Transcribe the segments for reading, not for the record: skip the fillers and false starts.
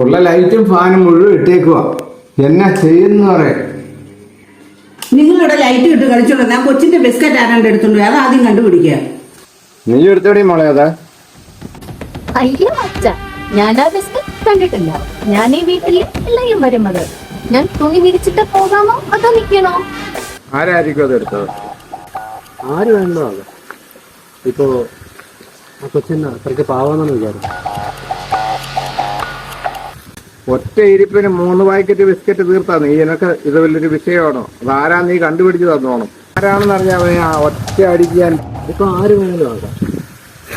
ഉള്ള ലൈറ്റും ഫാനും മുഴുവൻ ഇട്ടേക്കുക. എന്നാ ചെയ്യുന്ന പറയാ. നിങ്ങളിവിടെ ലൈറ്റ് ഇട്ട് കളിച്ചോളൂ. ഞാൻ കൊച്ചിന്റെ ബിസ്ക്കറ്റ് ആരാണ്ട് എടുത്തോണ്ട് അത് ആദ്യം കണ്ടുപിടിക്കുക. നീ എടുത്തോടി മോളെ അതാ. അയ്യോ അച്ഛ, ഞാൻ ആ ബിസ്ക്കറ്റ് കണ്ടിട്ടില്ല. ഞാൻ ഈ വീട്ടിൽ എല്ലായും വരുന്നത്. ഞാൻ തുണി വിരിച്ചിട്ട് പോകാമോ അതോ നിൽക്കണോ? ആരായിരിക്കും അത് എടുത്തത്? ആര് വേണ്ടോ അത്. ഇപ്പോ ആ കൊച്ചിന് അത്രയ്ക്ക് പാവാണെന്ന് വിചാരിച്ചു. ഒറ്റ ഇരിപ്പിന് 3 പാക്കറ്റ് ബിസ്ക്കറ്റ് തീർത്താ നീ. എനക്ക് ഇത് വലിയൊരു വിഷയമാണോ? അതാരാ നീ കണ്ടുപിടിച്ച് തന്നോണം. ആരാണെന്ന് അറിഞ്ഞാൽ ഒറ്റ അടിക്കാൻ. ഇപ്പൊ ആര് വേണമല്ലോ ആകാം.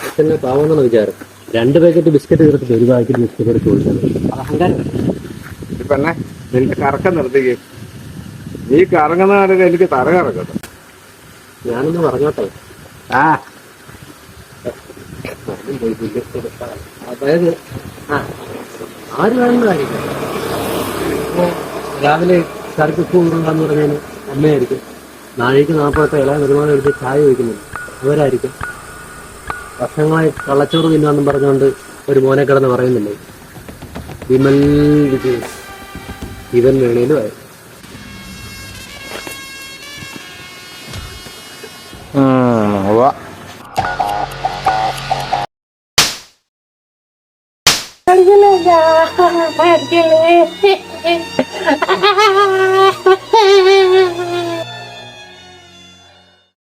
കൊച്ചിനെ പാവാണെന്ന് വിചാരം. 2 പാക്കറ്റ് ബിസ്ക്കറ്റ് തീർത്തിട്ട് 1 പാക്കറ്റ് ബിസ്ക്കറ്റ് എടുത്ത് കൊടുക്കുന്നത് അത് അഹങ്കാരം. ഇപ്പൊ എന്നെ നിന്റെ കറക്കം നിർത്തിക്കേ. നീ കറങ്ങുന്ന കാര്യം എനിക്ക് തറ കറക്കട്ടെ. ഞാനൊന്ന് പറഞ്ഞോട്ടെ. ആ അതായത് ആര് വേണമെന്നായിരിക്കും. ഇപ്പോ രാവിലെ കറിക്ക് ഉപ്പ് കൊണ്ടുവന്ന് പറഞ്ഞാൽ അമ്മയായിരിക്കും. നാഴേക്ക് 40 ഇളയ വരുമാനം എടുത്ത് ചായ വയ്ക്കുന്നുണ്ട്, അവരായിരിക്കും. വർഷങ്ങളായി കള്ളച്ചോറ് തിന്നാന്നും പറഞ്ഞുകൊണ്ട് ഒരു മോനെ കിടന്ന് പറയുന്നില്ലേ, വിമൽ വിജയൻ ഇവൻ വേണേലും ആയി. അടിക്കല്ലേ